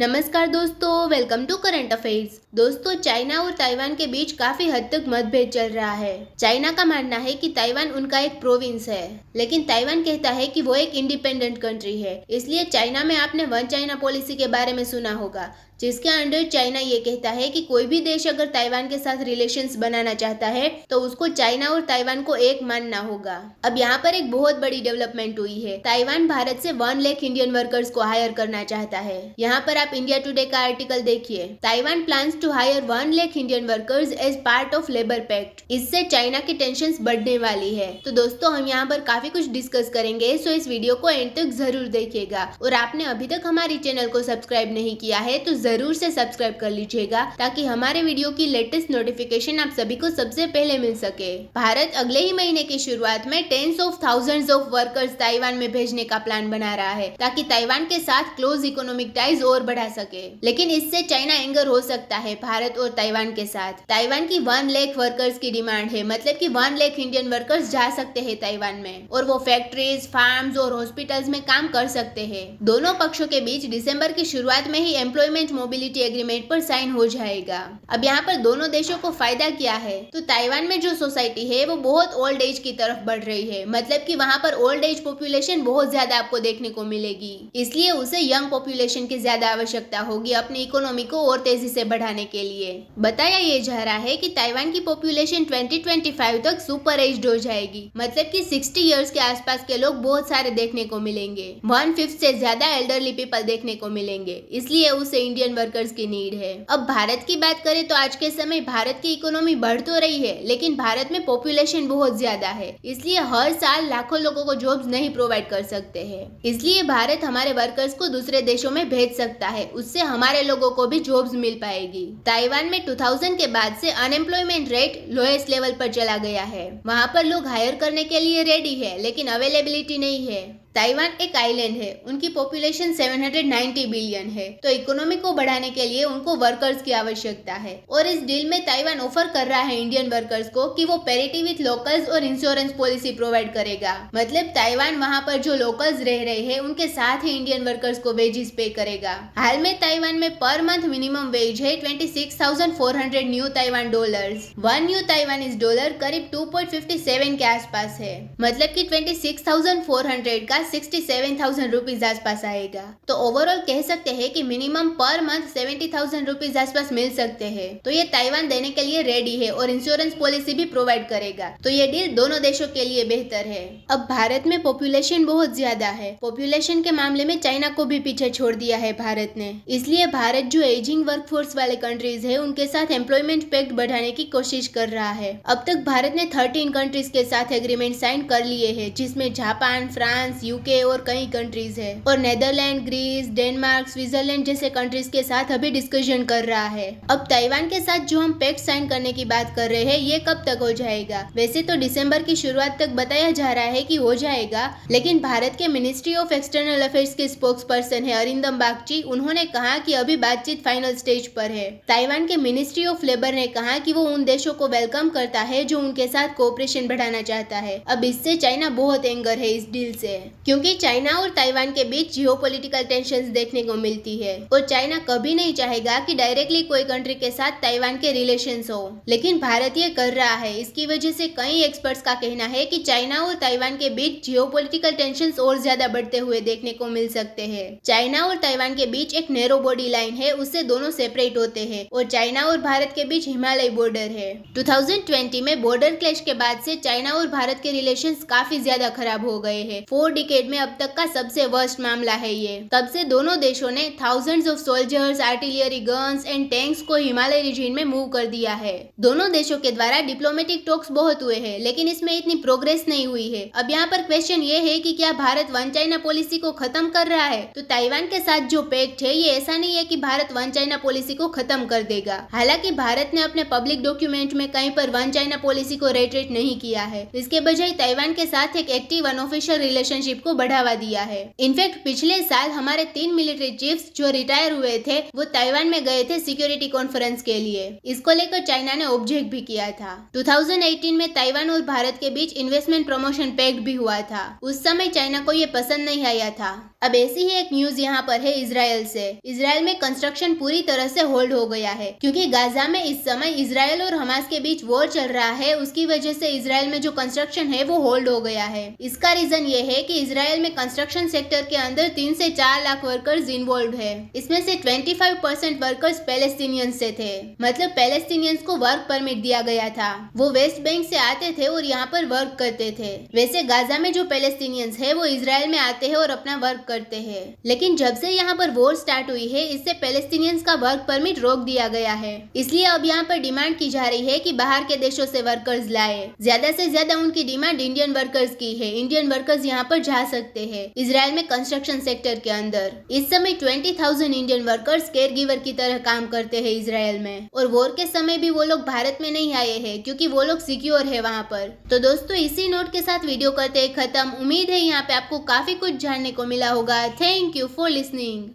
नमस्कार दोस्तों, welcome to current affairs. दोस्तों, चाइना और ताइवान के बीच काफी हद तक मतभेद चल रहा है। चाइना का मानना है कि ताइवान उनका एक प्रोविंस है, लेकिन ताइवान कहता है कि वो एक इंडिपेंडेंट कंट्री है। इसलिए चाइना में आपने वन चाइना पॉलिसी के बारे में सुना होगा, जिसके अंडर चाइना ये कहता है कि कोई भी देश अगर ताइवान के साथ रिलेशंस बनाना चाहता है तो उसको चाइना और ताइवान को एक मानना होगा। अब यहाँ पर एक बहुत बड़ी डेवलपमेंट हुई है। ताइवान भारत से 1 लाख इंडियन वर्कर्स को हायर करना चाहता है। यहाँ पर आप इंडिया टुडे का आर्टिकल देखिए। Taiwan plans to hire 1 lakh Indian workers as part of labour pact. इससे चाइना की टेंशन बढ़ने वाली है। तो दोस्तों, हम यहाँ पर काफी कुछ डिस्कस करेंगे, सो इस वीडियो को एंड तक जरूर देखिएगा। और आपने अभी तक हमारी चैनल को सब्सक्राइब नहीं किया है तो जरूर से सब्सक्राइब कर लीजिएगा, ताकि हमारे वीडियो की लेटेस्ट नोटिफिकेशन आप सभी को सबसे पहले मिल सके। भारत अगले ही महीने की शुरुआत में tens of thousands of workers Taiwan में भेजने का प्लान बना रहा है, ताकि ताइवान के साथ क्लोज इकोनॉमिक टाइज और बढ़ा सके। लेकिन इससे चाइना एंगर हो सकता है भारत और ताइवान के साथ। ताइवान की 1 लाख वर्कर्स की डिमांड है, मतलब कि 1 लाख इंडियन वर्कर्स जा सकते हैं ताइवान में, और वो फैक्ट्रीज, फार्म्स और हॉस्पिटल्स में काम कर सकते हैं। दोनों पक्षों के बीच दिसंबर की शुरुआत में ही एम्प्लॉयमेंट मोबिलिटी एग्रीमेंट पर साइन हो जाएगा। अब यहाँ पर दोनों देशों को फायदा क्या है? तो ताइवान में जो सोसाइटी है वो बहुत ओल्ड एज की तरफ बढ़ रही है, मतलब कि वहाँ पर ओल्ड एज पॉपुलेशन बहुत ज्यादा आपको देखने को मिलेगी। इसलिए उसे यंग पॉपुलेशन की ज्यादा आवश्यकता होगी अपनी इकोनॉमी को और तेजी से बढ़ाने के लिए। बताया ये जा रहा है कि ताइवान की पॉपुलेशन 2025 तक सुपर एज्ड हो जाएगी, मतलब कि 60 इयर्स के आसपास के लोग बहुत सारे देखने को मिलेंगे। 1/5 से ज्यादा एल्डरली पीपल देखने को मिलेंगे, इसलिए उसे इंडियन वर्कर्स की नीड है। अब भारत की बात करें तो आज के समय भारत की इकोनॉमी बढ़ तो रही है, लेकिन भारत में पॉपुलेशन बहुत ज्यादा है, इसलिए हर साल लाखों लोगों को जॉब्स नहीं प्रोवाइड कर सकते हैं। इसलिए भारत हमारे वर्कर्स को दूसरे देशों में भेज सकता है, उससे हमारे लोगों को भी जॉब्स मिल पाएगी। ताइवान में 2000 के बाद से अनएम्प्लॉयमेंट रेट लोएस्ट लेवल पर चला गया है। वहाँ पर लोग हायर करने के लिए रेडी है, लेकिन अवेलेबिलिटी नहीं है। ताइवान एक आइलैंड है, उनकी पॉपुलेशन 790 बिलियन है, तो इकोनॉमी को बढ़ाने के लिए उनको वर्कर्स की आवश्यकता है। और इस डील में ताइवान ऑफर कर रहा है इंडियन वर्कर्स को कि वो पैरिटी विथ लोकल्स और इंश्योरेंस पॉलिसी प्रोवाइड करेगा। मतलब ताइवान वहाँ पर जो लोकल्स रह रहे हैं उनके साथ ही इंडियन वर्कर्स को वेजेस पे करेगा। हाल में ताइवान में पर मंथ मिनिमम वेज है 26,400 new Taiwan dollars. 1 new Taiwanese dollar करीब 2.57 के आसपास है, मतलब कि 26,400 का 67,000 रुपीज आसपास आएगा। तो ओवरऑल कह सकते हैं कि मिनिमम पर मंथ 70,000 रुपीज आसपास मिल सकते हैं। तो ये ताइवान देने के लिए रेडी है और इंश्योरेंस पॉलिसी भी प्रोवाइड करेगा। तो ये डील दोनों देशों के लिए बेहतर है। अब भारत में पॉपुलेशन बहुत ज्यादा है। पॉपुलेशन के मामले में चाइना को भी पीछे छोड़ दिया है भारत ने। इसलिए भारत जो एजिंग वर्कफोर्स वाले कंट्रीज है उनके साथ एम्प्लॉयमेंट पैक्ट बढ़ाने की कोशिश कर रहा है। अब तक भारत ने 13 कंट्रीज के साथ एग्रीमेंट साइन कर लिए है, जिसमें जापान, फ्रांस, यूके और कई कंट्रीज है। और नेदरलैंड, ग्रीस, डेनमार्क, स्विट्जरलैंड जैसे कंट्रीज के साथ अभी डिस्कशन कर रहा है। अब ताइवान के साथ जो हम पैक्ट साइन करने की बात कर रहे हैं, ये कब तक हो जाएगा? वैसे तो दिसंबर की शुरुआत तक बताया जा रहा है कि हो जाएगा, लेकिन भारत के मिनिस्ट्री ऑफ एक्सटर्नल अफेयर्स के स्पोक्स पर्सन है अरिंदम बागची, उन्होंने कहा कि अभी बातचीत फाइनल स्टेज पर है। ताइवान के मिनिस्ट्री ऑफ लेबर ने कहा कि वो उन देशों को वेलकम करता है जो उनके साथ कोऑपरेशन बढ़ाना चाहता है। अब इससे चाइना बहुत एंगर है इस डील से, क्योंकि चाइना और ताइवान के बीच जियोपॉलिटिकल टेंशंस देखने को मिलती है, और चाइना कभी नहीं चाहेगा कि डायरेक्टली कोई कंट्री के साथ ताइवान के रिलेशंस हो, लेकिन भारत ये कर रहा है। इसकी वजह से कई एक्सपर्ट्स का कहना है कि चाइना और ताइवान के बीच जियोपॉलिटिकल टेंशंस और ज्यादा बढ़ते हुए देखने को मिल सकते हैं। चाइना और ताइवान के बीच एक नैरो बॉडी लाइन है, उससे दोनों सेपरेट होते हैं, और चाइना और भारत के बीच हिमालय बॉर्डर है। 2020 में बॉर्डर क्लैश के बाद से चाइना और भारत के रिलेशंस काफी ज्यादा खराब हो गए हैं। 4 डिकेड में अब तक का सबसे वर्स्ट मामला है ये। तब से दोनों देशों ने thousands of soldiers, artillery guns and tanks को हिमालय रीजन में मूव कर दिया है। दोनों देशों के द्वारा डिप्लोमेटिक टॉक्स बहुत हुए हैं, लेकिन इसमें इतनी प्रोग्रेस नहीं हुई है। अब यहाँ पर क्वेश्चन ये है कि क्या भारत वन चाइना पॉलिसी को खत्म कर रहा है? तो ताइवान के साथ जो पैक्ट है, ये ऐसा नहीं है कि भारत वन चाइना पॉलिसी को खत्म कर देगा। हालांकि भारत ने अपने पब्लिक डॉक्यूमेंट में कहीं पर वन चाइना पॉलिसी को रेटरेट नहीं किया है। इसके बजाय ताइवान के साथ एक एक्टिव अनऑफिशियल रिलेशनशिप को बढ़ावा दिया है। इनफैक्ट पिछले साल हमारे 3 मिलिट्री चीफ्स जो रिटायर हुए थे वो ताइवान में गए थे सिक्योरिटी कॉन्फ्रेंस के लिए। इसको लेकर चाइना ने ऑब्जेक्ट भी किया था। 2018 में ताइवान और भारत के बीच इन्वेस्टमेंट प्रमोशन पैक्ट भी हुआ था। उस समय चाइना को ये पसंद नहीं आया था। अब ऐसी ही एक न्यूज यहाँ पर है इजराइल से। इजराइल में कंस्ट्रक्शन पूरी तरह से होल्ड हो गया है क्योंकि गाजा में इस समय इजराइल और हमास के बीच वॉर चल रहा है। उसकी वजह से इजराइल में जो कंस्ट्रक्शन है वो होल्ड हो गया है। इसका रीजन ये है कि इजराइल में कंस्ट्रक्शन सेक्टर के अंदर 3 से 4 लाख वर्कर्स इन्वॉल्व है। इसमें से 25% वर्कर्स पैलेस्टीनियंस से थे, मतलब पैलेस्टीनियंस को वर्क परमिट दिया गया था। वो वेस्ट बैंक से आते थे और यहाँ पर वर्क करते थे। वैसे गाजा में जो पैलेस्टीनियंस है वो इजराइल में आते हैं और अपना वर्क करते हैं, लेकिन जब से यहाँ पर वॉर स्टार्ट हुई है इससे पैलेस्टीनियंस का वर्क परमिट रोक दिया गया है। इसलिए अब यहाँ पर डिमांड की जा रही है कि बाहर के देशों से वर्कर्स लाए। ज्यादा से ज्यादा उनकी डिमांड इंडियन वर्कर्स की है। इंडियन वर्कर्स यहाँ पर जा सकते हैं इजराइल में कंस्ट्रक्शन सेक्टर के अंदर। इस समय 20,000 इंडियन वर्कर्स केयर गिवर की तरह काम करते हैं इजराइल में, और वॉर के समय भी वो लोग भारत में नहीं आए हैं क्योंकि वो लोग सिक्योर है वहाँ पर। तो दोस्तों इसी नोट के साथ वीडियो करते हैं खत्म। उम्मीद है यहाँ पे आपको काफी कुछ जानने को मिला होगा। Thank you for listening.